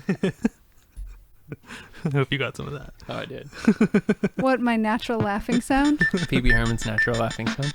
I hope you got some of that. Oh, I did. What, my natural laughing sound? Phoebe Herman's natural laughing sound.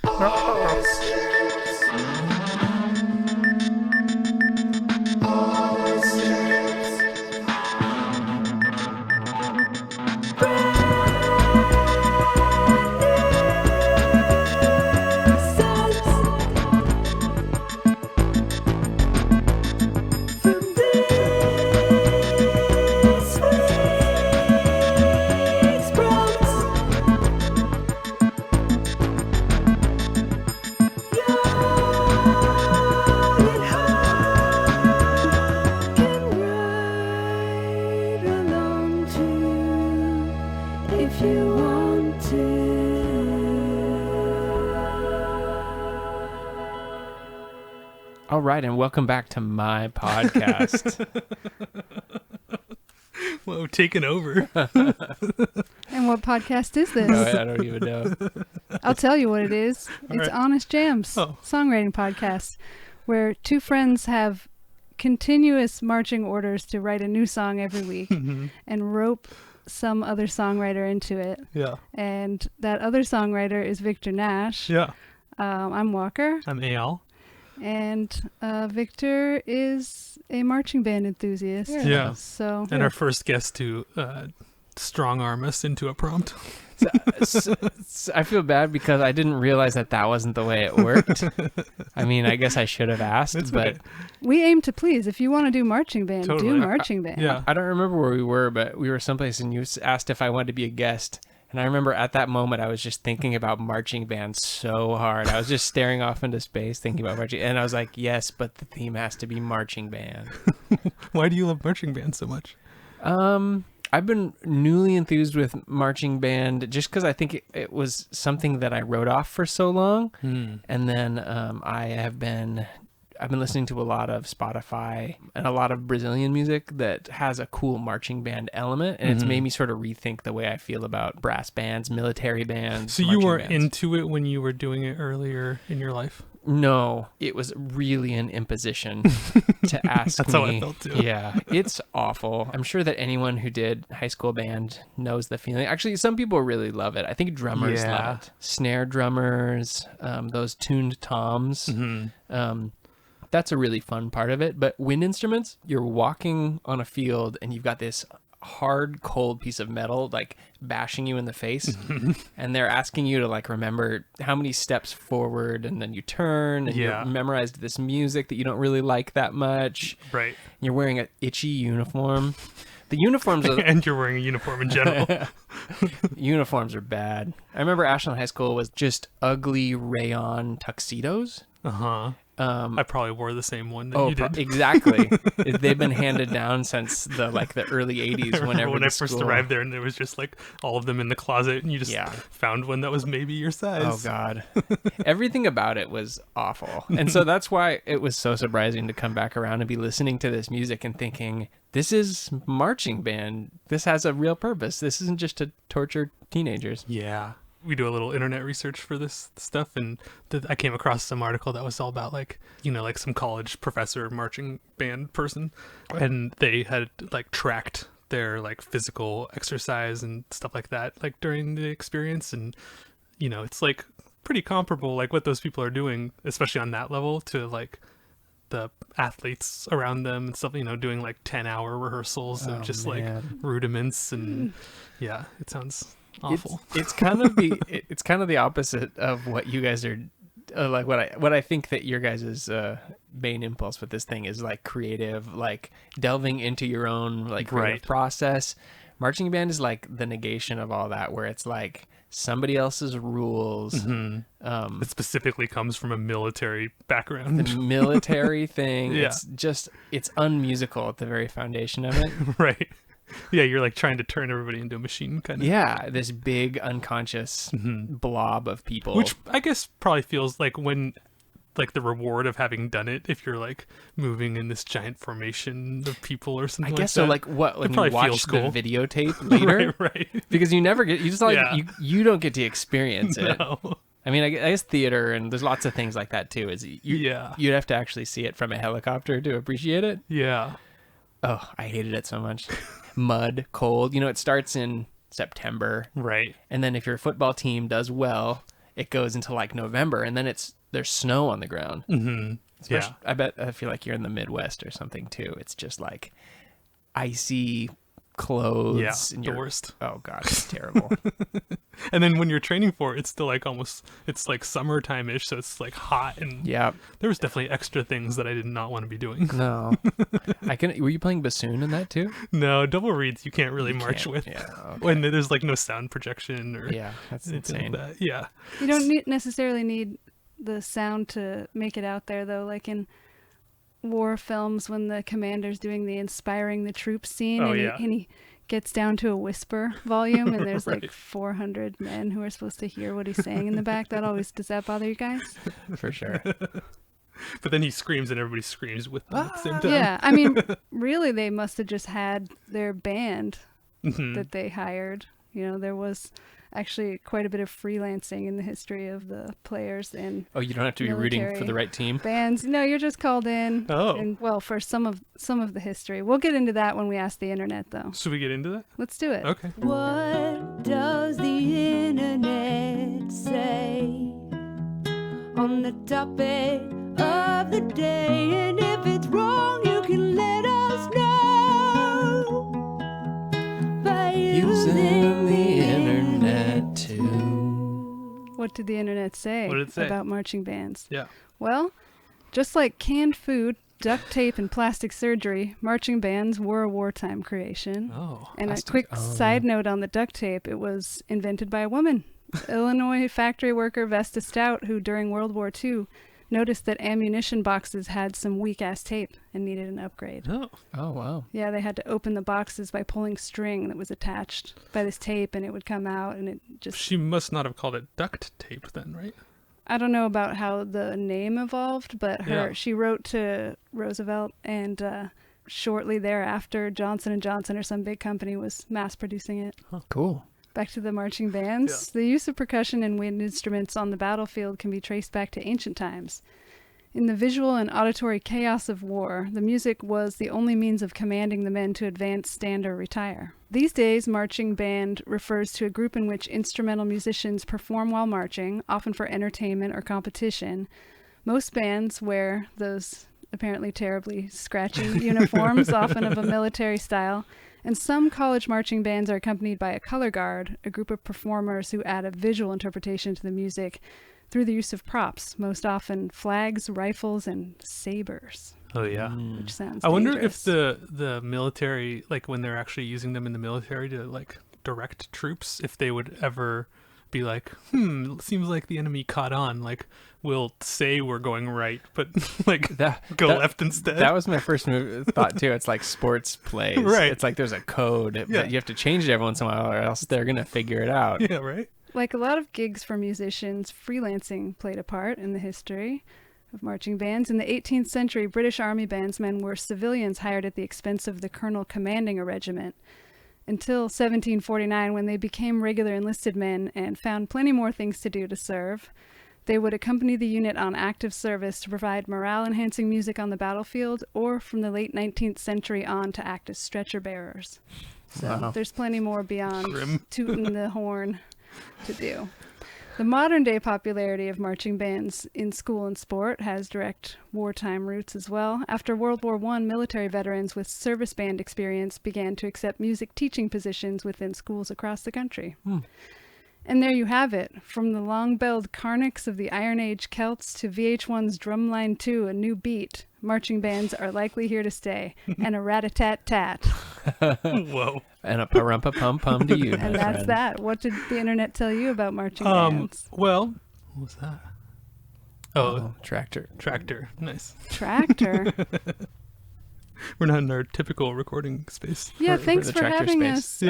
All right, and welcome back to my podcast. Whoa, taken over. And what podcast is this? No, I don't even know. I'll tell you what it is. All It's right. Honest Jams, songwriting podcast, where two friends have continuous marching orders to write a new song every week and rope some other songwriter into it. Yeah. And that other songwriter is Victor Nash. Yeah. I'm Walker. I'm Al. And Victor is a marching band enthusiast. Yeah. So And our first guest to strong arm us into a prompt. So I feel bad because I didn't realize that wasn't the way it worked. I mean, I guess I should have asked, It's but okay. we aim to please. If you want to do marching band, Totally. do marching band. Yeah. I don't remember where we were, but we were someplace and you asked if I wanted to be a guest. And I remember at that moment, I was just thinking about marching band so hard. I was just staring off into space thinking about marching. And I was like, yes, but the theme has to be marching band. Why do you love marching band so much? I've been newly enthused with marching band just because I think it was something that I wrote off for so long. And then I've been listening to a lot of Spotify and a lot of Brazilian music that has a cool marching band element. And it's made me sort of rethink the way I feel about brass bands, military bands. So you marching weren't bands. into it when you were doing it earlier in your life? No, it was really an imposition to ask That's me. how I felt too. Yeah, it's awful. I'm sure that anyone who did high school band knows the feeling. Actually, some people really love it. I think drummers love it. Snare drummers, those tuned toms. That's a really fun part of it. But wind instruments, you're walking on a field and you've got this hard, cold piece of metal like bashing you in the face, and they're asking you to like remember how many steps forward, and then you turn and you memorized this music that you don't really like that much. Right. You're wearing an itchy uniform. The uniforms are And you're wearing a uniform in general. uniforms are bad. I remember Ashland High School was just ugly rayon tuxedos. I probably wore the same one that you did. Exactly. They've been handed down since the early 80s. When I first arrived there, and there was just like all of them in the closet, and you just found one that was maybe your size. Oh God. Everything about it was awful. And so that's why it was so surprising to come back around and be listening to this music and thinking, this is marching band. This has a real purpose. This isn't just to torture teenagers. Yeah. We do a little internet research for this stuff, and I came across some article that was all about like some college professor marching band person, and they had like tracked their like physical exercise and stuff like that like during the experience, and it's like pretty comparable like what those people are doing, especially on that level, to like the athletes around them and stuff, doing like 10-hour rehearsals of just like rudiments, and it sounds awful. It's kind of the opposite of what you guys are like. What I think that your guys' main impulse with this thing is like creative, like delving into your own like creative process. Marching band is like the negation of all that, where it's like somebody else's rules. It specifically comes from a military background. The military thing. Yeah. It's unmusical at the very foundation of it. Right. Yeah, you're like trying to turn everybody into a machine, kind of. Yeah, this big unconscious blob of people. Which I guess probably feels like when, like the reward of having done it, if you're like moving in this giant formation of people or something like that. I guess so, like what, when you watch the cool. videotape later? right. Because you just like, you don't get to experience it. No. I mean, I guess theater, and there's lots of things like that too, is you'd have to actually see it from a helicopter to appreciate it. Yeah. Oh, I hated it so much. Mud, cold. It starts in September. Right. And then if your football team does well, it goes into like November, and then there's snow on the ground. Mm-hmm. Yeah. I feel like you're in the Midwest or something too. It's just like icy clothes. Yeah, and the worst. Oh God, it's terrible. And then when you're training for it, it's still like it's like summertime-ish, so it's like hot, and Yeah. there was definitely extra things that I did not want to be doing. No. Were you playing bassoon in that too? No, double reeds you can't really march Can't- with. Yeah. Okay. When there's like no sound projection or Yeah, that's anything insane. like that. Yeah. You don't necessarily need the sound to make it out there, though. Like in war films, when the commander's doing the inspiring the troops scene, Oh, and, yeah. he gets down to a whisper volume, and there's like Right. 400 men who are supposed to hear what he's saying in the back. Does that bother you guys? For sure. But then he screams and everybody screams with him at the same time. Yeah, I mean, really, they must have just had their band Mhm. that they hired. There was actually quite a bit of freelancing in the history of the players and Oh, you don't have to be rooting for Military the right team. bands. No, you're just called in. Oh. And well, for some of the history, we'll get into that when we ask the internet, though. Should we get into that? Let's do it. Okay. What does the internet say on the topic of the day? And if it's wrong, you can let us know by Using the internet too. What did the internet say, What did it say? about marching bands? Yeah. Well, just like canned food, duct tape, and plastic surgery, marching bands were a wartime creation. Oh. And Plastic- a quick oh, side note on the duct tape, it was invented by a woman, Illinois factory worker Vesta Stout, who during World War II noticed that ammunition boxes had some weak-ass tape and needed an upgrade. Oh. Oh, wow. Yeah, they had to open the boxes by pulling string that was attached by this tape, and it would come out, and it just... She must not have called it duct tape then, right? I don't know about how the name evolved, but Yeah. she wrote to Roosevelt, and shortly thereafter, Johnson & Johnson or some big company was mass-producing it. Cool. Back to the marching bands. The use of percussion and wind instruments on the battlefield can be traced back to ancient times. In the visual and auditory chaos of war, the music was the only means of commanding the men to advance, stand, or retire. These days, marching band refers to a group in which instrumental musicians perform while marching, often for entertainment or competition. Most bands wear those apparently terribly scratchy uniforms, often of a military style. And some college marching bands are accompanied by a color guard, a group of performers who add a visual interpretation to the music through the use of props, most often flags, rifles, and sabers, Oh yeah. which sounds I wonder dangerous. if the military, like when they're actually using them in the military to like direct troops, if they would ever be like, seems like the enemy caught on, like we'll say we're going right, but like go left instead. That was my first thought too. It's like sports plays. Right. It's like there's a code, Yeah. but you have to change it every once in a while or else they're going to figure it out. Yeah, right? Like a lot of gigs for musicians, freelancing played a part in the history of marching bands. In the 18th century, British Army bandsmen were civilians hired at the expense of the colonel commanding a regiment, until 1749, when they became regular enlisted men and found plenty more things to do to serve. They would accompany the unit on active service to provide morale-enhancing music on the battlefield, or from the late 19th century on to act as stretcher bearers. So Wow. there's plenty more beyond Grim. tooting the horn to do. The modern-day popularity of marching bands in school and sport has direct wartime roots as well. After World War I, military veterans with service band experience began to accept music teaching positions within schools across the country. And there you have it. From the long-belled Carnacks of the Iron Age Celts to VH1's Drumline 2, A New Beat, marching bands are likely here to stay. And a rat-a-tat-tat. Whoa. And a parumpa-pum-pum to you, my And that's friend. that. What did the internet tell you about marching bands? Well, what was that? Oh, Tractor. tractor. Nice. Tractor. We're not in our typical recording space. Yeah, For thanks the for tractor having space. us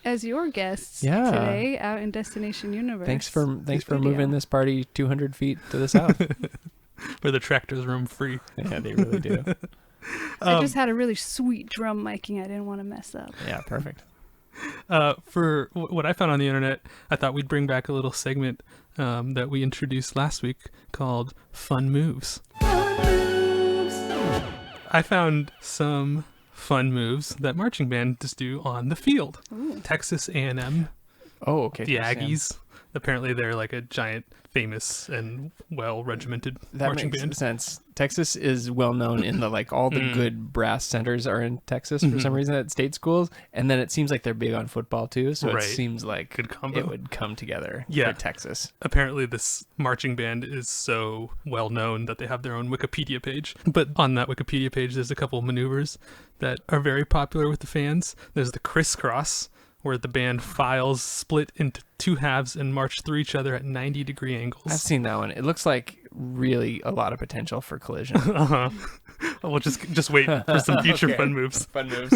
Yeah. as your guests Yeah. today out in Destination Universe. Thanks for Studio. moving this party 200 feet to the south. Where the tractors roam free. Yeah, they really do. I just had a really sweet drum miking I didn't want to mess up. Yeah, perfect. For what I found on the internet, I thought we'd bring back a little segment that we introduced last week called Fun Moves. I found some fun moves that marching bands do on the field. Ooh. Texas A&M, Oh, okay. the Texas A&M. Aggies. Apparently, they're like a giant, famous, and well-regimented That marching makes band. sense. Texas is well known in the like all the good brass centers are in Texas for some reason at state schools, and then it seems like they're big on football too. So Right. it seems like Good combo. it would come together Yeah. for Texas. Apparently, this marching band is so well known that they have their own Wikipedia page. But on that Wikipedia page, there's a couple maneuvers that are very popular with the fans. There's the crisscross, where the band files split into two halves and march through each other at 90-degree angles. I've seen that one. It looks like really a lot of potential for collision. Uh-huh. We'll just wait for some future Okay. fun moves. Fun moves.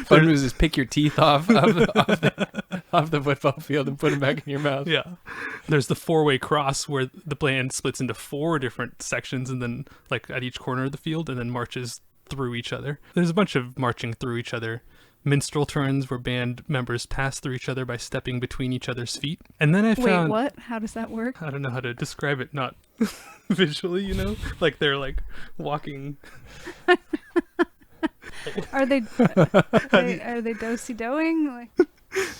Fun moves is pick your teeth off the football field and put them back in your mouth. Yeah. There's the four-way cross where the band splits into 4 different sections and then like at each corner of the field and then marches through each other. There's a bunch of marching through each other. Minstrel turns where band members pass through each other by stepping between each other's feet. And then I Wait, found what? How does that work? I don't know how to describe it, not visually, like they're like walking. Are they are they do-si-doing? Like,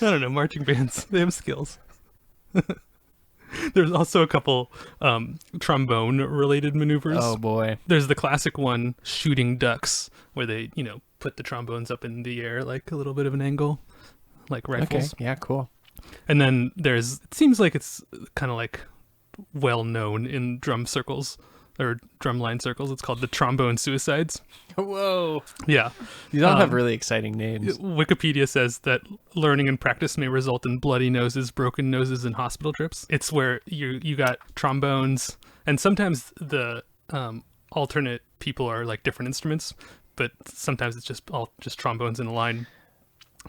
I don't know, marching bands, they have skills. There's also a couple trombone related maneuvers. Oh boy. There's the classic one, shooting ducks, where they, put the trombones up in the air like a little bit of an angle, like rifles. Okay. Yeah, cool. And then it seems like it's kind of like well known in drum circles or drumline circles. It's called the trombone suicides. Whoa. Yeah. These all have really exciting names. Wikipedia says that learning and practice may result in bloody noses, broken noses, and hospital trips. It's where you got trombones, and sometimes the alternate people are like different instruments, but sometimes it's just trombones in a line,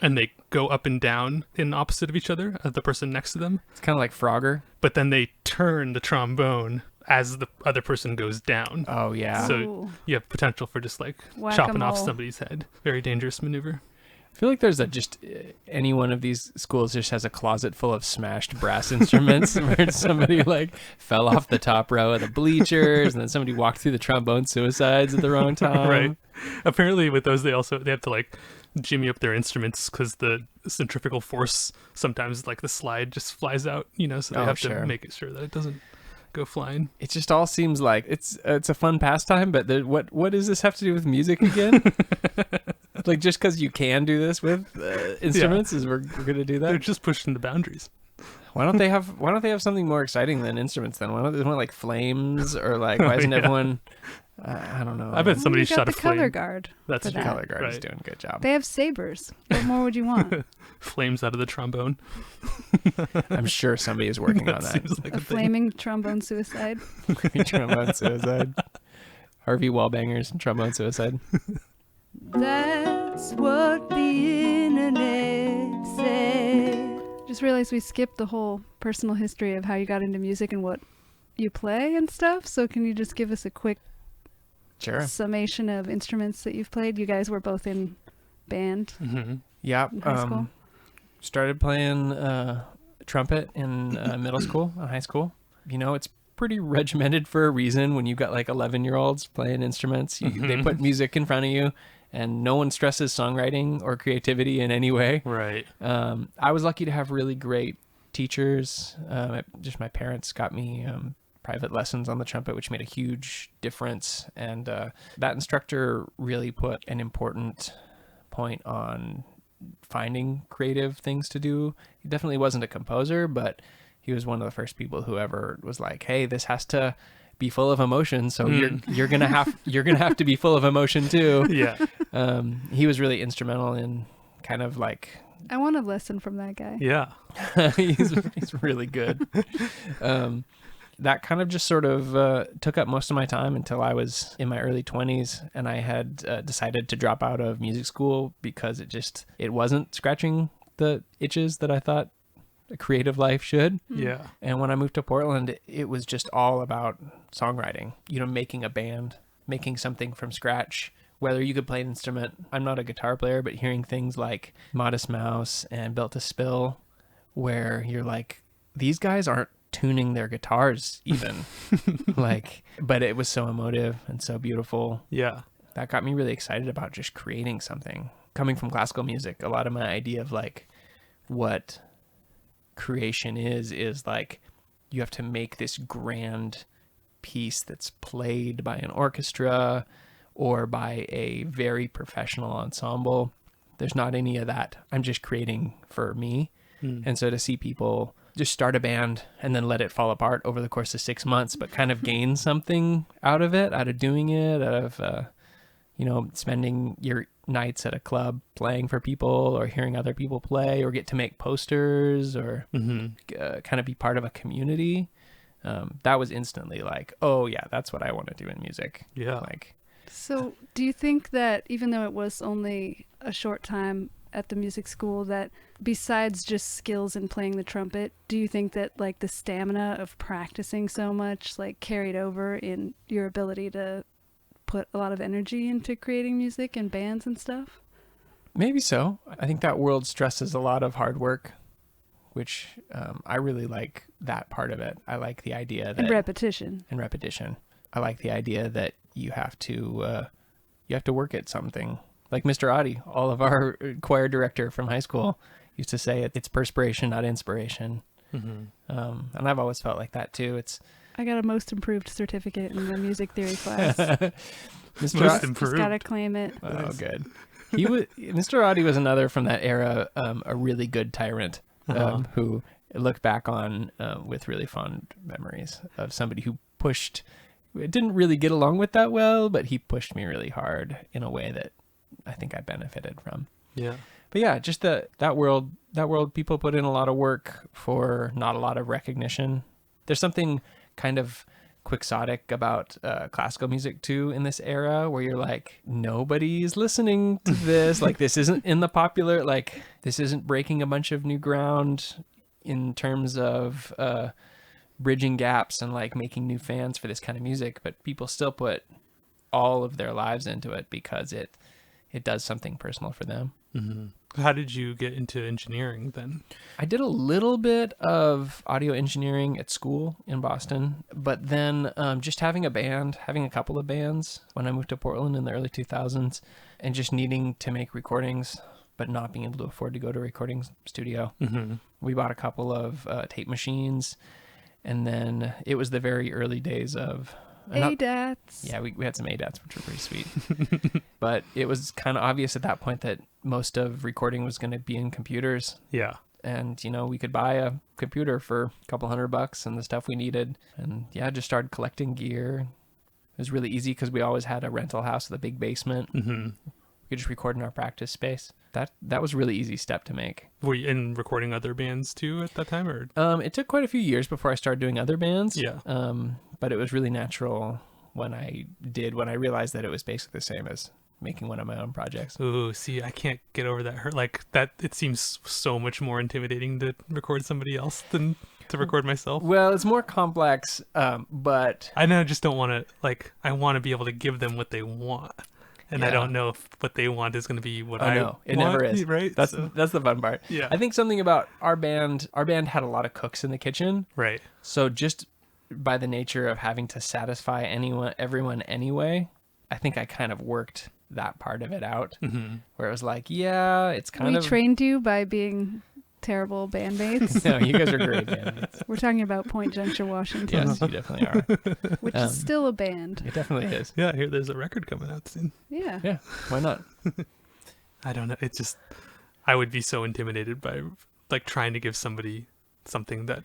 and they go up and down in opposite of each other, the person next to them. It's kind of like Frogger. But then they turn the trombone as the other person goes down. Oh, yeah. So Ooh. you have potential for just like Whack-a-mole. chopping off somebody's head. Very dangerous maneuver. I feel like there's any one of these schools just has a closet full of smashed brass instruments where somebody like fell off the top row of the bleachers and then somebody walked through the trombone suicides at the wrong time. Right. Apparently with those, they have to like jimmy up their instruments because the centrifugal force, sometimes like the slide just flies out, so they have to make it sure that it doesn't go flying. It just all seems like it's a fun pastime, but what does this have to do with music again? Like just because you can do this with instruments, is we're gonna do They're that? just pushing the boundaries. Why don't they have something more exciting than instruments then? Why don't they want like flames or like why isn't everyone? I don't know. I bet somebody you got shot the a flame. color guard. That's for true. that. Color Guard is Right. doing a good job. They have sabers. What more would you want? Flames out of the trombone. I'm sure somebody is working on that. Seems like A a thing. flaming trombone suicide. Trombone suicide. Harvey Wallbangers, trombone suicide. That's what the internet said. Just realized we skipped the whole personal history of how you got into music and what you play and stuff. So can you just give us a quick Sure. summation of instruments that you've played? You guys were both in band Mhm. Yeah. in high school. Started playing trumpet in middle school and high school. It's pretty regimented for a reason when you've got like 11-year-olds playing instruments. They put music in front of you and no one stresses songwriting or creativity in any way. Right. I was lucky to have really great teachers. Just my parents got me private lessons on the trumpet, which made a huge difference. And that instructor really put an important point on finding creative things to do. He definitely wasn't a composer, but he was one of the first people who ever was like, "Hey, this has to be full of emotion, so you're gonna have to be full of emotion too." Yeah. He was really instrumental in kind of like I want a lesson from that guy. Yeah. he's really good. That kind of just sort of took up most of my time until I was in my early 20s, and I had decided to drop out of music school because it wasn't scratching the itches that I thought a creative life should. Yeah. And when I moved to Portland, it was just all about songwriting, making a band, making something from scratch, whether you could play an instrument. I'm not a guitar player, but hearing things like Modest Mouse and Built to Spill, where you're like, these guys aren't tuning their guitars even. But it was so emotive and so beautiful. Yeah. that got me really excited about just creating something. Coming from classical music, a lot of my idea of like what creation is like you have to make this grand piece that's played by an orchestra or by a very professional ensemble. There's not any of that. I'm just creating for me. And so to see people just start a band and then let it fall apart over the course of 6 months, but kind of gain something out of it, out of doing it, out of, spending your nights at a club playing for people or hearing other people play or get to make posters or kind of be part of a community. That was instantly like, oh yeah, that's what I want to do in music. Yeah. Like, So do you think that even though it was only a short time at the music school, that besides just skills in playing the trumpet, do you think that like the stamina of practicing so much like carried over in your ability to put a lot of energy into creating music and bands and stuff? maybe so. I think that world stresses a lot of hard work, which I really like that part of it. I like the idea that And repetition. and repetition. I like the idea that you have to work at something. Like Mr. Audie, all of our choir director from high school, used to say it's perspiration, not inspiration. And I've always felt like that too. I got a most improved certificate in the music theory class. Most improved. Just gotta claim it. Oh, good. Mr. Audie was another from that era, a really good tyrant who looked back on with really fond memories of somebody who didn't really get along with that well, but he pushed me really hard in a way that I think I benefited from. Yeah. But yeah, just that world, people put in a lot of work for not a lot of recognition. There's something kind of quixotic about classical music too in this era, where you're like, nobody's listening to this. Like, this isn't in the popular, like, this isn't breaking a bunch of new ground in terms of bridging gaps and like making new fans for this kind of music. But people still put all of their lives into it because it does something personal for them. How did you get into engineering then? I did a little bit of audio engineering at school in Boston, but then just having a couple of bands when I moved to Portland in the early 2000s, and just needing to make recordings, but not being able to afford to go to a recording studio. We bought a couple of tape machines, and then it was the very early days of... ADATs. Yeah, we had some ADATs, which were pretty sweet. But it was kind of obvious at that point that most of recording was going to be in computers. Yeah. And, we could buy a computer for a couple $100 and the stuff we needed. And yeah, just started collecting gear. It was really easy because we always had a rental house with a big basement. We could just record in our practice space. That was a really easy step to make. Were you in recording other bands too at that time, or? It took quite a few years before I started doing other bands. Yeah. But it was really natural when I realized that it was basically the same as making one of my own projects. Ooh, see, I can't get over that hurt. Like that, it seems so much more intimidating to record somebody else than to record myself. Well, it's more complex, but I know, I just don't want to, like, I want to be able to give them what they want. And I don't know if what they want is going to be what I know. want. It never is. Right? That's the fun part. Yeah. I think something about our band had a lot of cooks in the kitchen. Right. So just by the nature of having to satisfy everyone anyway, I think I kind of worked that part of it out, where it was like, yeah, it's kind of... We trained you by being terrible bandmates. No, you guys are great bandmates. We're talking about Point Junction, Washington, Yes, you definitely are. which is still a band. It definitely is. Yeah, here, there's a record coming out soon. Yeah. Yeah, why not? I don't know. It's just, I would be so intimidated by, like, trying to give somebody something that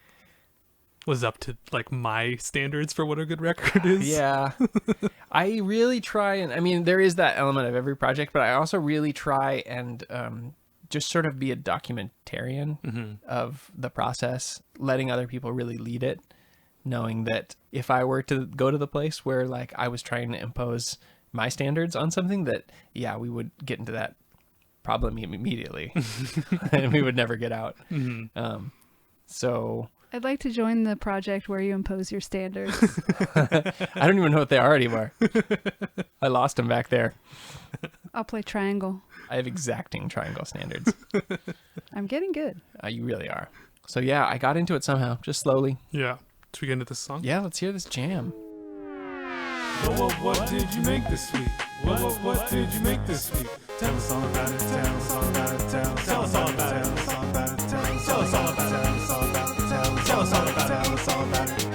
was up to, like, my standards for what a good record is. Yeah. I really try, and I mean, there is that element of every project, but I also really try and just sort of be a documentarian of the process, letting other people really lead it, knowing that if I were to go to the place where, like, I was trying to impose my standards on something, that, yeah, we would get into that problem immediately and we would never get out. So... I'd like to join the project where you impose your standards. I don't even know what they are anymore. I lost them back there. I'll play triangle. I have exacting triangle standards. I'm getting good. You really are. So yeah, I got into it somehow, just slowly. Yeah. Should we get into this song? Yeah, let's hear this jam. What did you make this week? What did you make this week? Tell us all about it. Tell us all about it. Tell us all about it. Tell us all about it. Tell us all about it. Tell us all about it. Tell us all about it. Tell us all about it.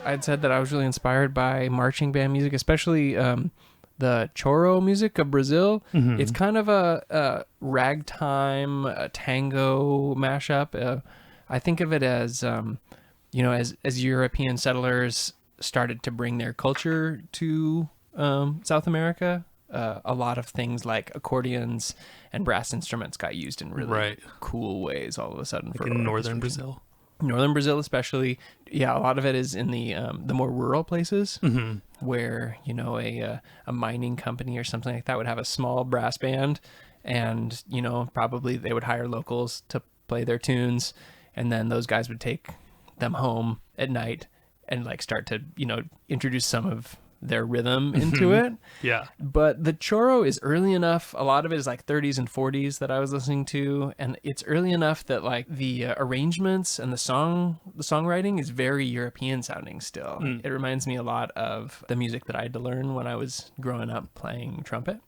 I'd said that I was really inspired by marching band music, especially the choro music of Brazil. Mm-hmm. It's kind of a ragtime, a tango mashup. I think of it as, as European settlers started to bring their culture to South America, a lot of things like accordions and brass instruments got used in really cool ways all of a sudden. Like in northern Brazil. Northern Brazil, especially, a lot of it is in the more rural places, where a mining company or something like that would have a small brass band, and probably they would hire locals to play their tunes, and then those guys would take them home at night and like start to introduce some of their rhythm into it. Yeah. But the choro is early enough. A lot of it is like 30s and 40s that I was listening to, and it's early enough that like the arrangements and the songwriting is very European sounding still. It reminds me a lot of the music that I had to learn when I was growing up playing trumpet.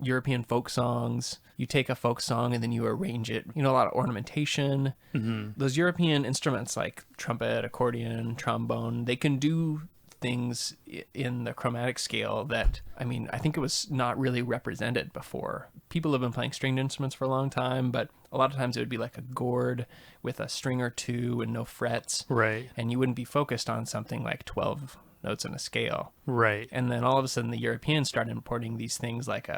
European folk songs. You take a folk song and then you arrange it. A lot of ornamentation. Those European instruments like trumpet, accordion, trombone, they can do things in the chromatic scale that, I think it was not really represented before. People have been playing stringed instruments for a long time, but a lot of times it would be like a gourd with a string or two and no frets. Right. And you wouldn't be focused on something like 12 notes in a scale. Right. And then all of a sudden the Europeans started importing these things like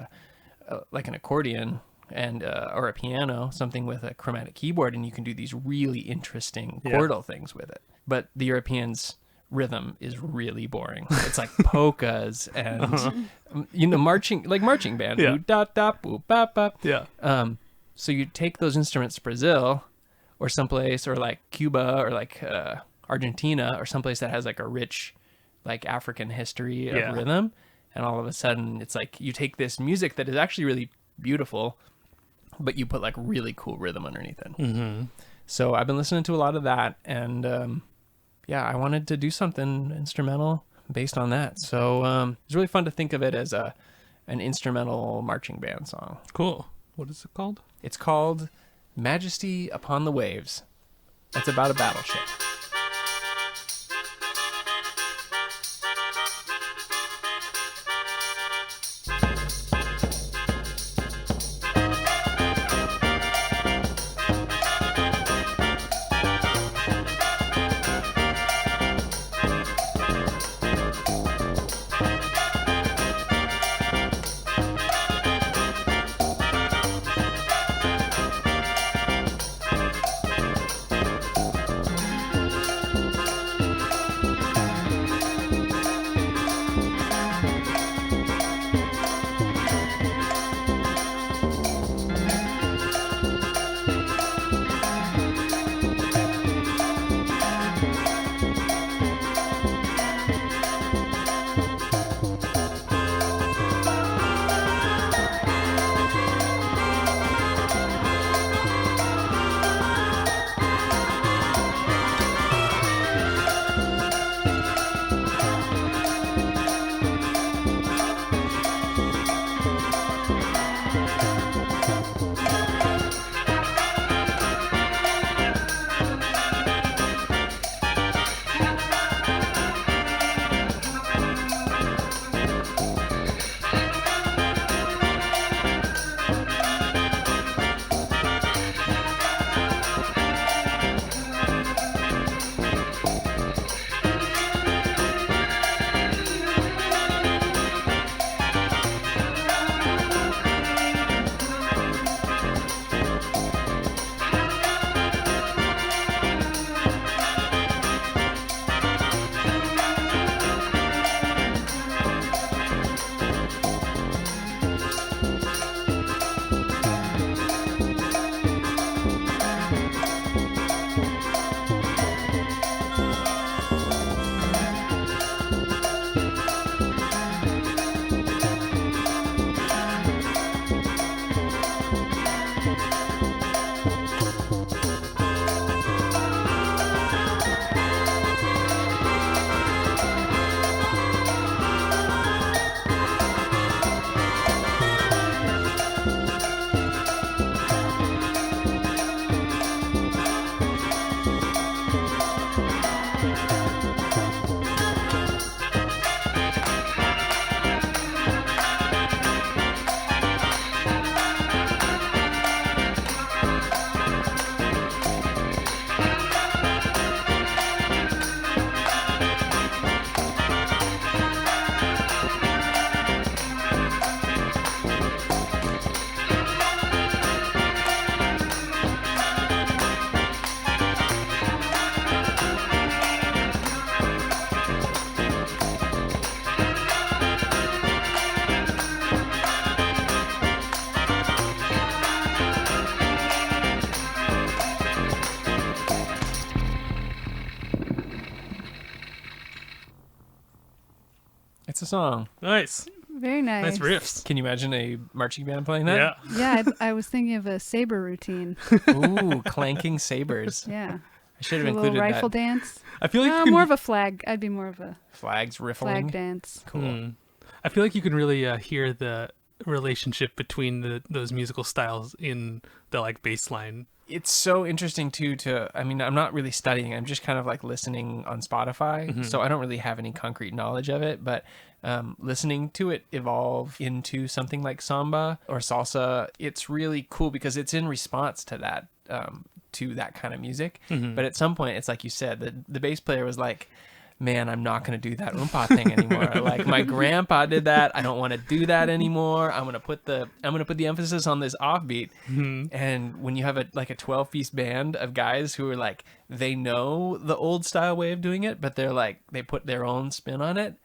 like an accordion and or a piano, something with a chromatic keyboard, and you can do these really interesting chordal things with it. But the Europeans' rhythm is really boring. It's like polkas and marching band. Yeah. Da da boop bop bop. Yeah. So you take those instruments to Brazil or someplace, or like Cuba or like Argentina or someplace that has like a rich like African history of rhythm, and all of a sudden it's like you take this music that is actually really beautiful, but you put like really cool rhythm underneath it. So I've been listening to a lot of that, and I wanted to do something instrumental based on that. So it's really fun to think of it as an instrumental marching band song. Cool. What is it called? It's called Majesty Upon the Waves. It's about a battleship. the song. Nice. Very nice. Nice riffs. Can you imagine a marching band playing that? Yeah. Yeah, I was thinking of a saber routine. Ooh, clanking sabers. Yeah. I should have A little included rifle that. dance. I feel like you can, More of a flag. I'd be more of a Flags riffling. flag dance. Cool. I feel like you can really hear the relationship between those musical styles in the like bass line. It's so interesting too I mean, I'm not really studying, I'm just kind of like listening on Spotify, so I don't really have any concrete knowledge of it, but listening to it evolve into something like samba or salsa, it's really cool because it's in response to that kind of music. But at some point, it's like you said, the bass player was like, man, I'm not going to do that oompa thing anymore. Like my grandpa did that. I don't want to do that anymore. I'm going to put the emphasis on this offbeat. And when you have a 12-piece band of guys who are like, they know the old style way of doing it, but they're like, they put their own spin on it.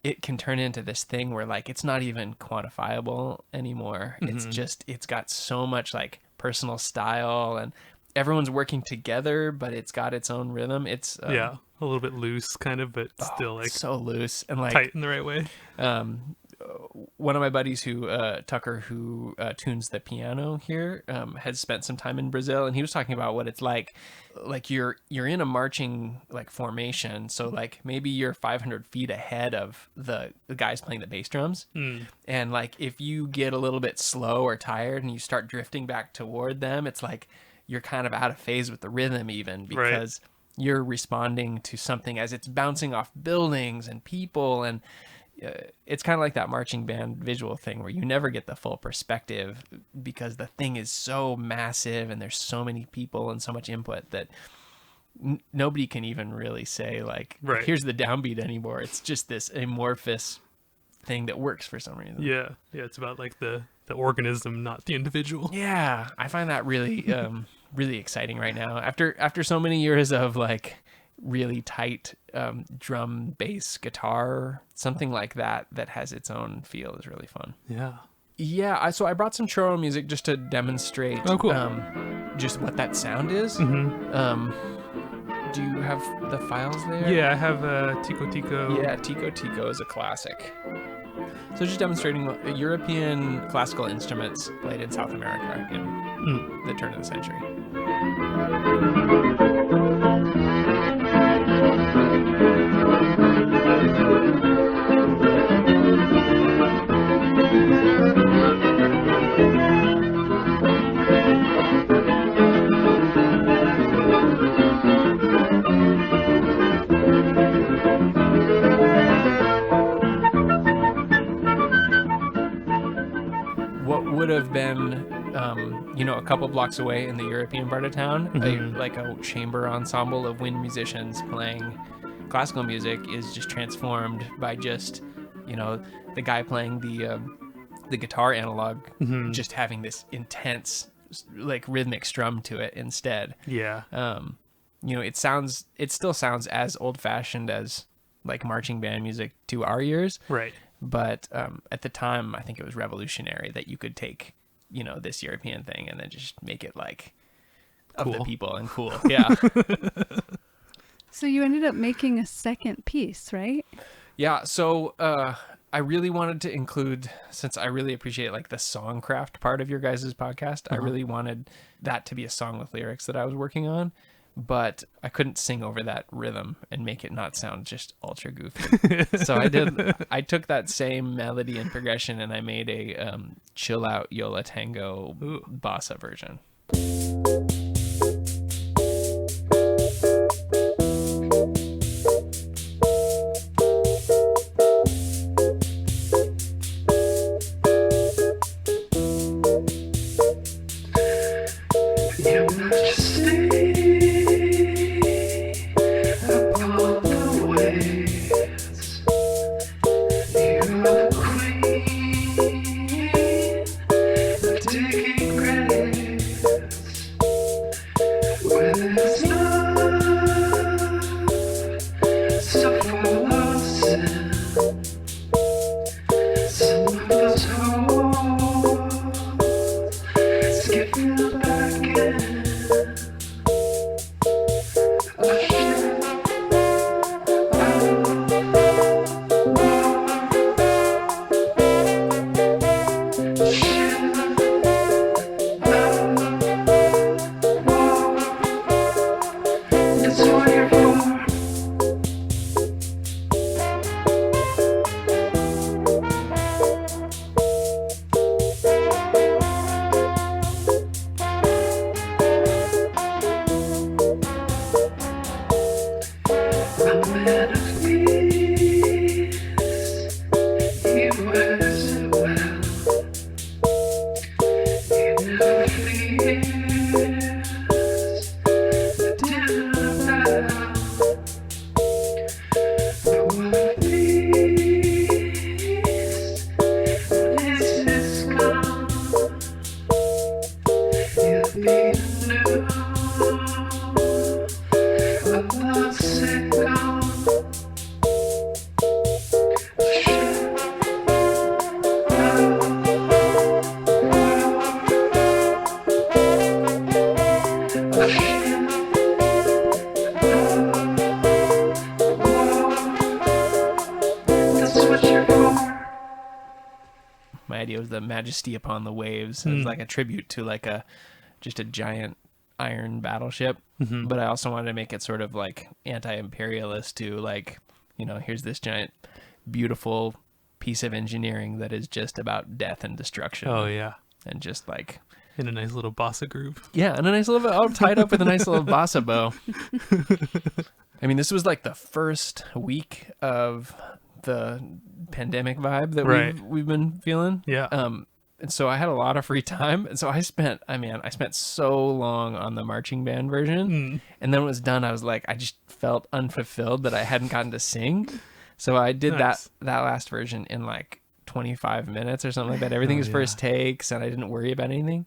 It can turn into this thing where like, it's not even quantifiable anymore. It's just, it's got so much like personal style and everyone's working together, but it's got its own rhythm. It's Yeah, a little bit loose kind of, but still like so loose and like tight in the right way. One of my buddies who Tucker, who tunes the piano here, has spent some time in Brazil, and he was talking about what it's like you're in a marching like formation, so like maybe you're 500 feet ahead of the guys playing the bass drums, and like if you get a little bit slow or tired and you start drifting back toward them, it's like you're kind of out of phase with the rhythm even, because you're responding to something as it's bouncing off buildings and people, and it's kind of like that marching band visual thing where you never get the full perspective because the thing is so massive and there's so many people and so much input that nobody can even really say like, here's the downbeat anymore. It's just this amorphous thing that works for some reason. Yeah, it's about like the organism, not the individual. Yeah, I find that really really exciting right now. After so many years of like really tight drum, bass, guitar, something like that has its own feel is really fun. Yeah, so I brought some churro music just to demonstrate just what that sound is. Do you have the files there? Yeah, I have Tico Tico. Yeah, Tico Tico is a classic. So just demonstrating European classical instruments played in South America in the turn of the century. Would have been a couple blocks away in the European part of town, a chamber ensemble of wind musicians playing classical music is just transformed by just the guy playing the guitar analog just having this intense like rhythmic strum to it instead. It still sounds as old-fashioned as like marching band music to our ears, but at the time, I think it was revolutionary that you could take, this European thing and then just make it like of the people and cool. Yeah. So you ended up making a second piece, right? Yeah. So I really wanted to include, since I really appreciate like the songcraft part of your guys' podcast, I really wanted that to be a song with lyrics that I was working on. But I couldn't sing over that rhythm and make it not sound just ultra goofy. So I took that same melody and progression and I made a chill out Yola Tango bossa version. Taking credit my idea was the Majesty Upon the Waves. It was like a tribute to like just a giant iron battleship. But I also wanted to make it sort of like anti-imperialist to like, you know, here's this giant, beautiful piece of engineering that is just about death and destruction. Oh yeah. And just like in a nice little bossa groove. Yeah, and a nice little all tied up with a nice little bossa bow. I mean, this was like the first week of the pandemic vibe that we've been feeling. Yeah. And so I had a lot of free time, and so I spent so long on the marching band version, and then when it was done, I was like, I just felt unfulfilled that I hadn't gotten to sing. So I did that last version in like 25 minutes or something like that. Everything was first takes, and I didn't worry about anything.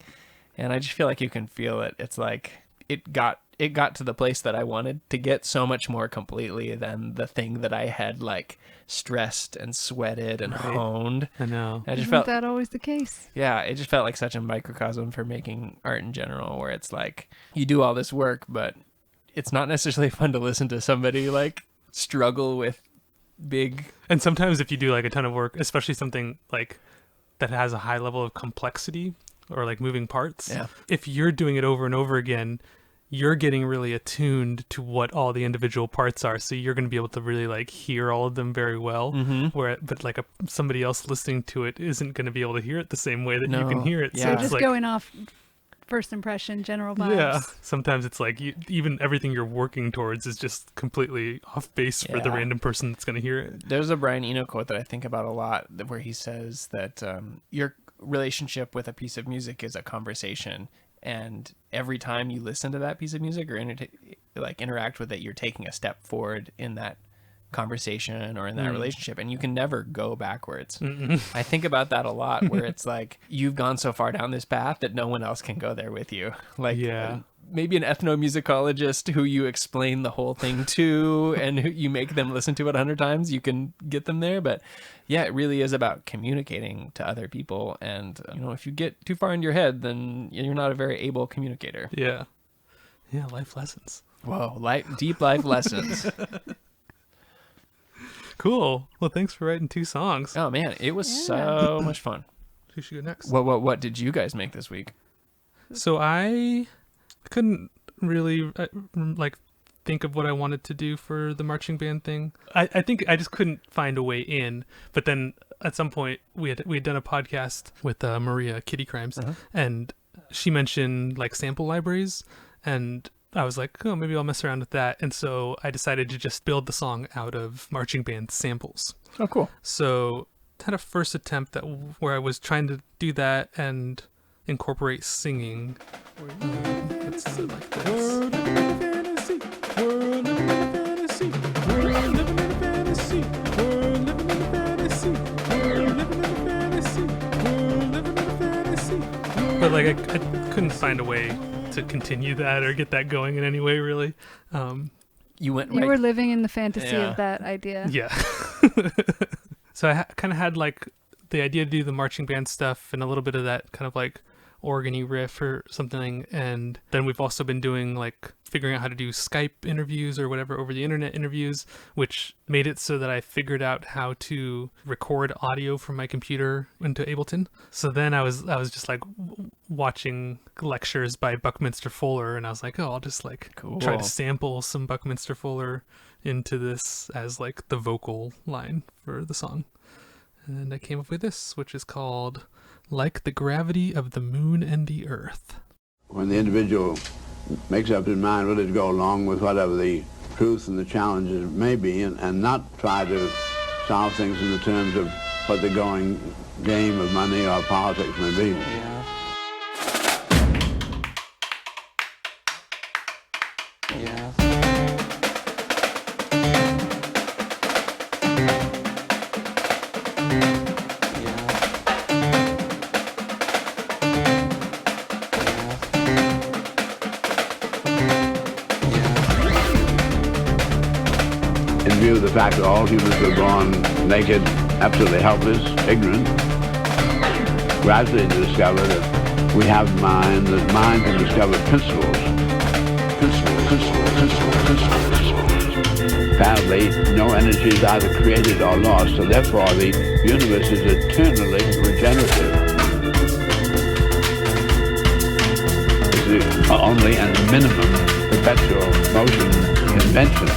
And I just feel like you can feel it. It's like it got to the place that I wanted to get so much more completely than the thing that I had like stressed and sweated and honed. I know. I just Isn't felt that always the case? Yeah, it just felt like such a microcosm for making art in general, where it's like you do all this work, but it's not necessarily fun to listen to somebody like struggle with big. And sometimes if you do like a ton of work, especially something like that has a high level of complexity or like moving parts, if you're doing it over and over again, you're getting really attuned to what all the individual parts are, so you're going to be able to really like hear all of them very well. But like somebody else listening to it isn't going to be able to hear it the same way that you can hear it. So it's just like, going off first impression, general vibes. Yeah, sometimes it's like even everything you're working towards is just completely off base for the random person that's going to hear it. There's a Brian Eno quote that I think about a lot, where he says that your relationship with a piece of music is a conversation. And every time you listen to that piece of music or interact with it, you're taking a step forward in that conversation or in that relationship, and you can never go backwards. I think about that a lot, where it's like you've gone so far down this path that no one else can go there with you. Like maybe an ethnomusicologist who you explain the whole thing to and who you make them listen to it 100 times, you can get them there. But yeah, it really is about communicating to other people. And, you know, if you get too far in your head, then you're not a very able communicator. Yeah. Yeah, life lessons. Whoa, deep life lessons. Cool. Well, thanks for writing 2 songs. Oh, man, it was so much fun. Who should go next? What did you guys make this week? So I couldn't really like think of what I wanted to do for the marching band thing. I think I just couldn't find a way in. But then at some point we had done a podcast with Maria Kitty Crimes, and she mentioned like sample libraries, and I was like, oh, maybe I'll mess around with that. And so I decided to just build the song out of marching band samples. Oh, cool. So had a first attempt where I was trying to do that and incorporate singing. Let's do it like this. We're living in a fantasy. We're living in a fantasy. We're living in a fantasy. We're living in a fantasy. We're living in a fantasy. We're living in a fantasy. But like I couldn't find a way to continue that or get that going in any way, really. You were living in the fantasy of that idea. Yeah. So I kind of had like the idea to do the marching band stuff and a little bit of that kind of like organ-y riff or something. And then we've also been doing like figuring out how to do Skype interviews or whatever over the internet interviews, which made it so that I figured out how to record audio from my computer into Ableton. So then I was just like watching lectures by Buckminster Fuller, and I was like, oh, I'll just like try to sample some Buckminster Fuller into this as like the vocal line for the song. And I came up with this, which is called Like the Gravity of the Moon and the Earth. When the individual makes up his mind really to go along with whatever the truth and the challenges may be, and not try to solve things in the terms of what the going game of money or politics may be. The fact that all humans were born naked, absolutely helpless, ignorant, gradually to discover that we have mind, that mind can discover principles. Apparently, no energy is either created or lost, so therefore the universe is eternally regenerative. regenerative. It's the only and minimum perpetual motion convention.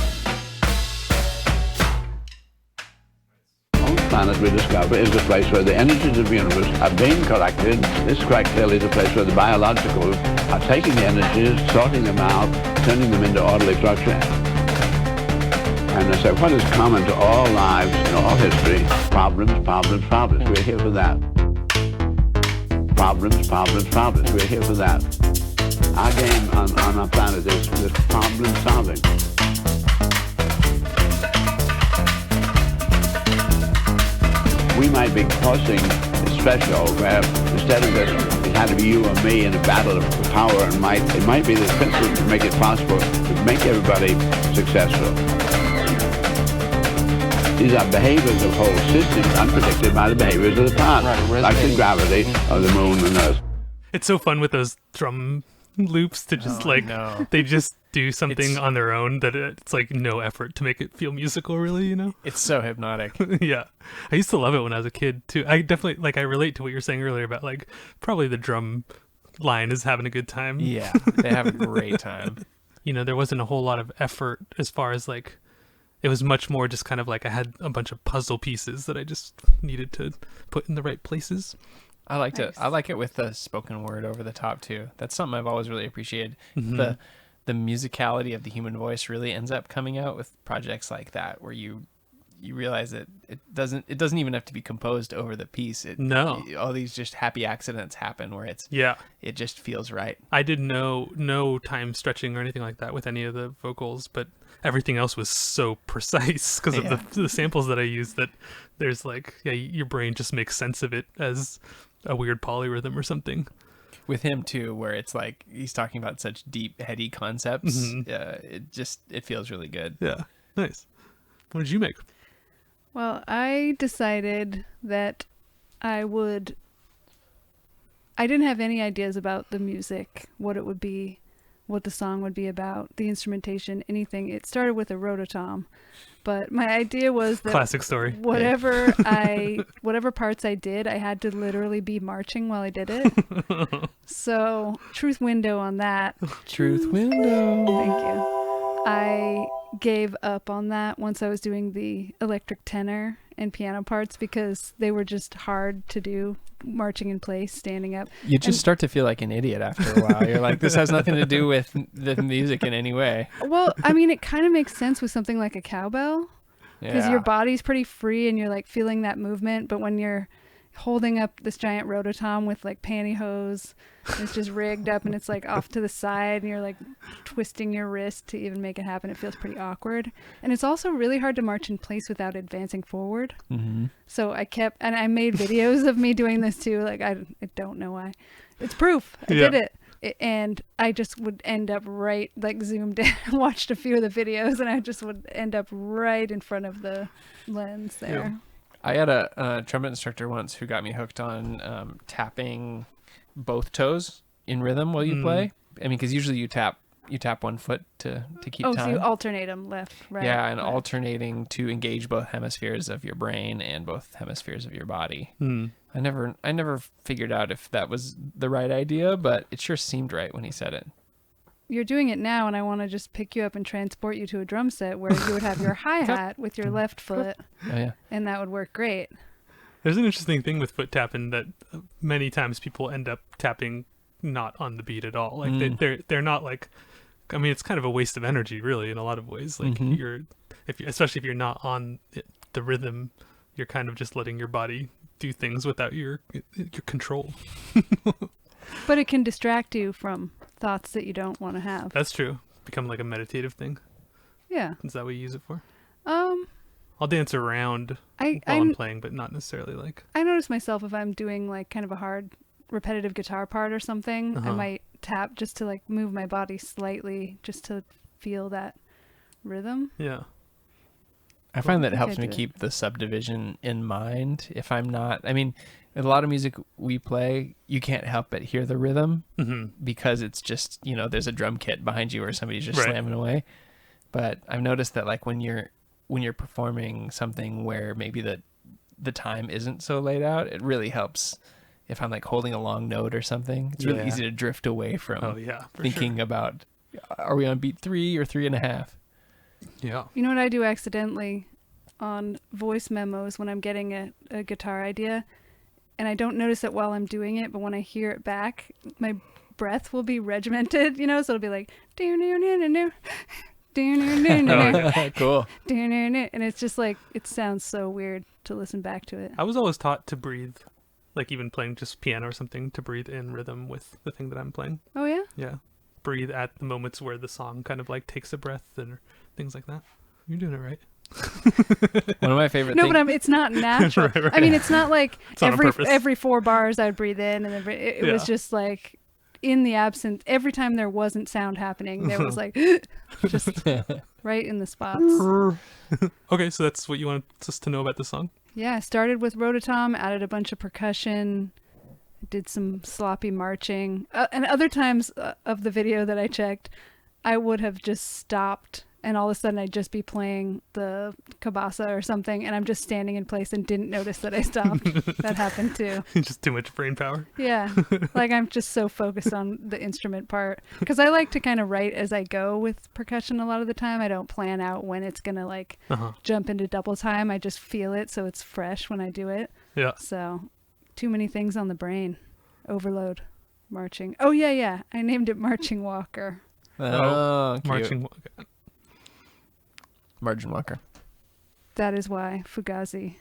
On the planet we discover is a place where the energies of the universe are being collected. This quite clearly is a place where the biological are taking the energies, sorting them out, turning them into orderly structure. And I say, what is common to all lives in all history? Problems, problems, problems. We're here for that. Problems, problems, problems. We're here for that. Our game on our planet is problem solving. We might be crossing a threshold where instead of it had to be you or me in a battle of power and might, it might be the principle to make it possible to make everybody successful. These are behaviors of whole systems unpredicted by the behaviors of the past, Right, like the gravity of the moon and Earth. It's so fun with those drum loops to just they just do something on their own that it's like no effort to make it feel musical, really, you know? It's so hypnotic. Yeah. I used to love it when I was a kid too. I definitely I relate to what you're saying earlier about like probably the drum line is having a good time. Yeah, they have a great time. You know, there wasn't a whole lot of effort as far as like it was much more just kind of like I had a bunch of puzzle pieces that I just needed to put in the right places. I liked it. I like it with the spoken word over the top too. That's something I've always really appreciated. Mm-hmm. The musicality of the human voice really ends up coming out with projects like that, where you realize that it doesn't even have to be composed over the piece. All these just happy accidents happen where it just feels right. I did no time stretching or anything like that with any of the vocals, but everything else was so precise because of the samples that I used that there's like your brain just makes sense of it as a weird polyrhythm or something. With him too, where it's like he's talking about such deep, heady concepts. It feels really good. Yeah, nice. What did you make? Well, I decided that I didn't have any ideas about the music, what it would be, what the song would be about, the instrumentation, anything. It started with a rototom, but my idea was that classic story. Whatever parts I did, I had to literally be marching while I did it. So, truth window on that. Truth window. Thank you. I gave up on that once I was doing the electric tenor and piano parts because they were just hard to do, marching in place, standing up. You just start to feel like an idiot after a while. You're like, this has nothing to do with the music in any way. Well, I mean, it kind of makes sense with something like a cowbell because your body's pretty free and you're like feeling that movement. But when you're holding up this giant rototom with like pantyhose, it's just rigged up and it's like off to the side and you're like twisting your wrist to even make it happen. It feels pretty awkward. And it's also really hard to march in place without advancing forward. Mm-hmm. So I made videos of me doing this too. Like, I don't know why. It's proof. I did it. And I just would end up right, like zoomed in, watched a few of the videos and I just would end up right in front of the lens there. Yeah. I had a trumpet instructor once who got me hooked on tapping both toes in rhythm while you play. I mean, because usually you tap one foot to keep time. Oh, so you alternate them left, right? Yeah, and alternating to engage both hemispheres of your brain and both hemispheres of your body. I never figured out if that was the right idea, but it sure seemed right when he said it. You're doing it now, and I want to just pick you up and transport you to a drum set where you would have your hi-hat with your left foot, and that would work great. There's an interesting thing with foot tapping that many times people end up tapping not on the beat at all. Like they're not like, I mean, it's kind of a waste of energy, really, in a lot of ways. Like especially if you're not on the rhythm, you're kind of just letting your body do things without your control. But it can distract you from thoughts that you don't want to have. That's true. Become like a meditative thing. Yeah. Is that what you use it for? I'll dance around while I'm playing, but not necessarily like. I notice myself if I'm doing like kind of a hard, repetitive guitar part or something, I might tap just to like move my body slightly, just to feel that rhythm. Yeah. I find that it helps me keep the subdivision in mind. If I'm not, I mean, in a lot of music we play, you can't help but hear the rhythm because it's just, there's a drum kit behind you or somebody's just slamming away. But I've noticed that like when you're performing something where maybe the time isn't so laid out, it really helps if I'm like holding a long note or something. It's really easy to drift away from thinking about, are we on beat 3 or 3.5? Yeah. You know what I do accidentally on voice memos when I'm getting a guitar idea, and I don't notice it while I'm doing it, but when I hear it back, my breath will be regimented, so it'll be like, Cool. and it's just like, it sounds so weird to listen back to it. I was always taught to breathe, like even playing just piano or something, to breathe in rhythm with the thing that I'm playing. Oh yeah? Yeah. Breathe at the moments where the song kind of like takes a breath and things like that. You're doing it right. One of my favorite no, things. but it's not natural. Right. I mean, it's not like It's not on purpose. every 4 bars I'd breathe in, and it was just like in the absence. Every time there wasn't sound happening, there was like just right in the spots. Okay, so that's what you want us to know about the song? Yeah, I started with rototom, added a bunch of percussion, did some sloppy marching, and other times of the video that I checked, I would have just stopped. And all of a sudden I'd just be playing the kabasa or something, and I'm just standing in place and didn't notice that I stopped. That happened too. Just too much brain power. Yeah. Like I'm just so focused on the instrument part. Because I like to kind of write as I go with percussion a lot of the time. I don't plan out when it's going to like jump into double time. I just feel it so it's fresh when I do it. Yeah. So too many things on the brain. Overload. Marching. Oh, yeah. I named it Marching Walker. Oh, cute. Marching. Margin Walker. That is why. Fugazi.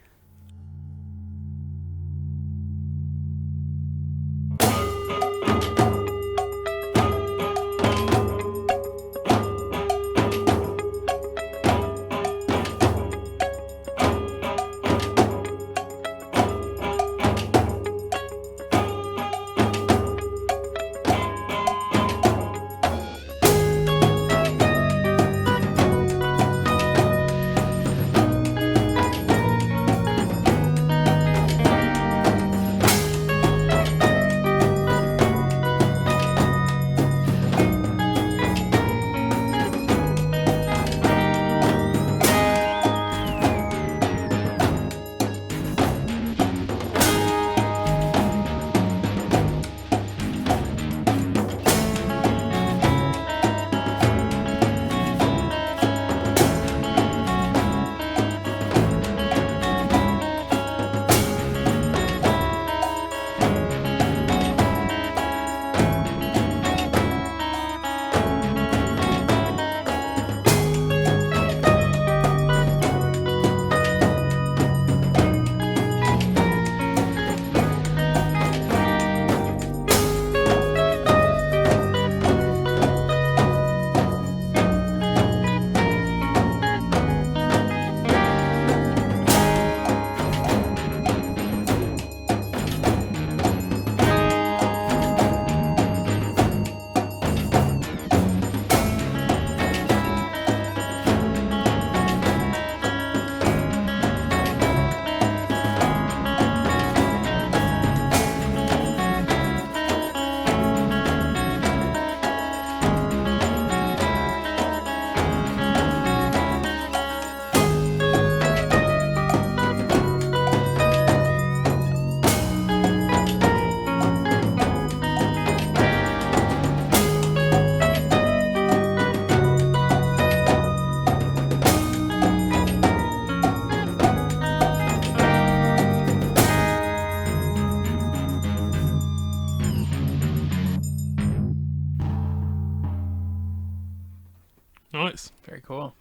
Nice. Very cool.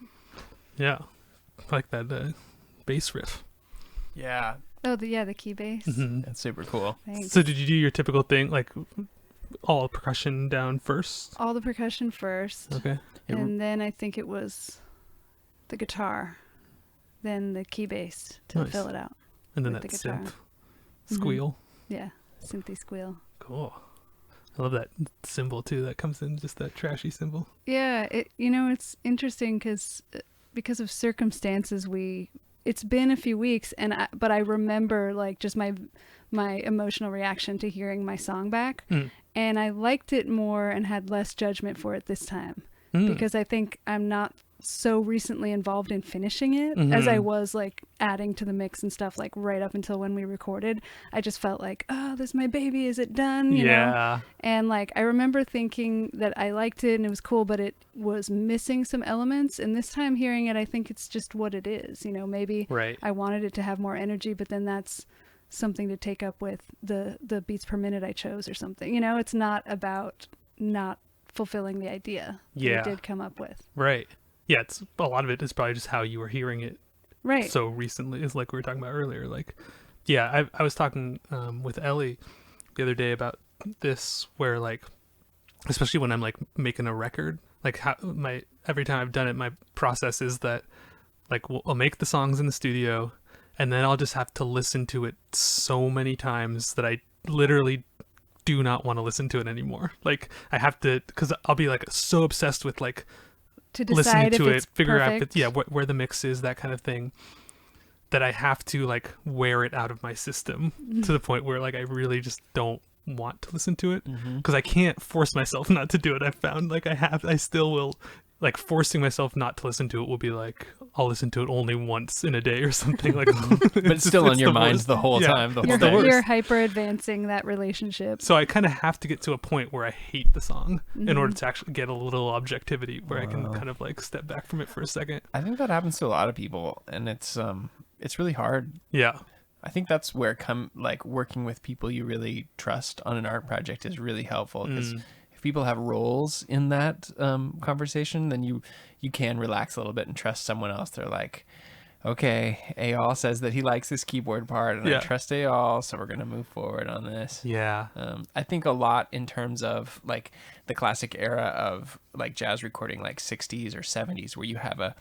Yeah. I like that bass riff. Yeah, Oh, the key bass. that's super cool. Thanks. So did you do your typical thing, like all percussion down first? All the percussion first. Okay. And then I think it was the guitar, then the key bass to Nice. fill it out. And then With that the guitar. synth squeal. Yeah, synthy squeal. Cool. I love that cymbal too. That comes in, just that trashy cymbal. Yeah, it's interesting because of circumstances it's been a few weeks but I remember like just my emotional reaction to hearing my song back, and I liked it more and had less judgment for it this time because I think I'm not so recently involved in finishing it as I was like adding to the mix and stuff, like right up until when we recorded. I just felt like, oh, this is my baby, is it done? You know? And like I remember thinking that I liked it and it was cool, but it was missing some elements, and this time hearing it, I think it's just what it is, you know. Maybe I wanted it to have more energy, but then that's something to take up with the beats per minute I chose or something, you know. It's not about not fulfilling the idea that it did come up with. Yeah, it's a lot of it is probably just how you were hearing it so recently, is like we were talking about earlier. Like, yeah, I was talking with Ellie the other day about this, where like, especially when I'm like making a record, like how every time I've done it, my process is that like I'll make the songs in the studio, and then I'll just have to listen to it so many times that I literally do not want to listen to it anymore. Like I have to, because I'll be like so obsessed with like to decide listening to if it, figure perfect. out where the mix is, that kind of thing, that I have to like wear it out of my system to the point where like I really just don't want to listen to it, because I can't force myself not to do it. I've found like I still will, like forcing myself not to listen to it will be like I'll listen to it only once in a day or something, like but it's still on your mind the whole time. You're hyper advancing that relationship. So I kind of have to get to a point where I hate the song in order to actually get a little objectivity where I can kind of like step back from it for a second. I think that happens to a lot of people, and it's really hard. Yeah. I think that's where working with people you really trust on an art project is really helpful, because if people have roles in that conversation, then you can relax a little bit and trust someone else. They're like, okay, Eyal says that he likes this keyboard part, and I trust Eyal, so we're going to move forward on this. Yeah. I think a lot in terms of like the classic era of like jazz recording, like 60s or 70s, where you have a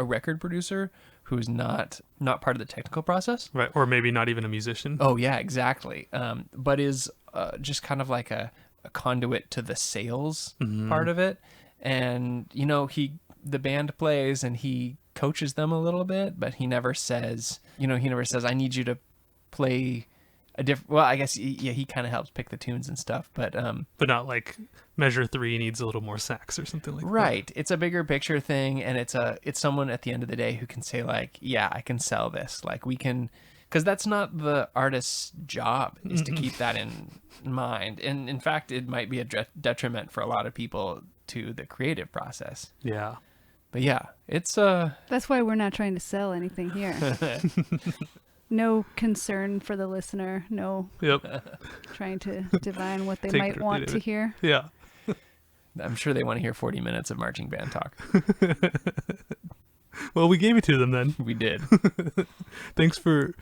record producer who's not part of the technical process. Right. Or maybe not even a musician. Oh, yeah, exactly. But is just kind of like a conduit to the sales part of it. And, you know, the band plays and he coaches them a little bit, but he never says, I need you to play a different, well, I guess, he kind of helps pick the tunes and stuff, but not like measure 3 needs a little more sax or something like that. Right. It's a bigger picture thing, and it's someone at the end of the day who can say like, yeah, I can sell this. Like we can, because that's not the artist's job, is to keep that in mind. And in fact, it might be a detriment for a lot of people to the creative process. Yeah. But yeah, it's That's why we're not trying to sell anything here. No concern for the listener. No. Trying to divine what they might want to hear. Yeah. I'm sure they want to hear 40 minutes of marching band talk. Well, we gave it to them then. We did. Thanks for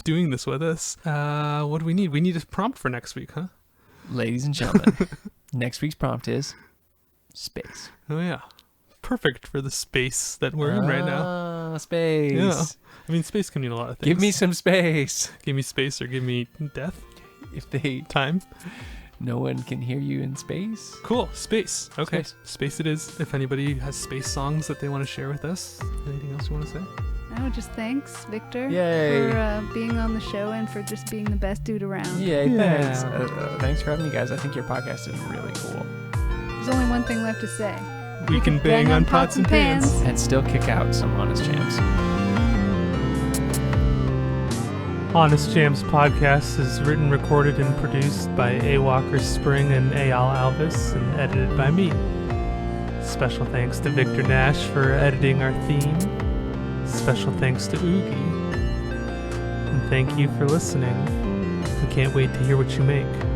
doing this with us. What do we need? We need a prompt for next week, huh? Ladies and gentlemen, next week's prompt is space. Oh, yeah. Perfect for the space that we're in right now. Space. Yeah. I mean, space can mean a lot of things. Give me some space. Give me space or give me death. If they... Time. No one can hear you in space. Cool. Space. Okay. Space it is. If anybody has space songs that they want to share with us. Anything else you want to say? No, just thanks, Victor, Yay. for being on the show and for just being the best dude around. Yay, thanks. Thanks for having me, guys. I think your podcast is really cool. There's only one thing left to say. We can bang on pots and pans. And still kick out some Honest Jams. Honest Jams podcast is written, recorded, and produced by A. Walker Spring and Eyal Alvis, and edited by me. Special thanks to Victor Nash for editing our theme. Special thanks to Oogie. And thank you for listening. We can't wait to hear what you make.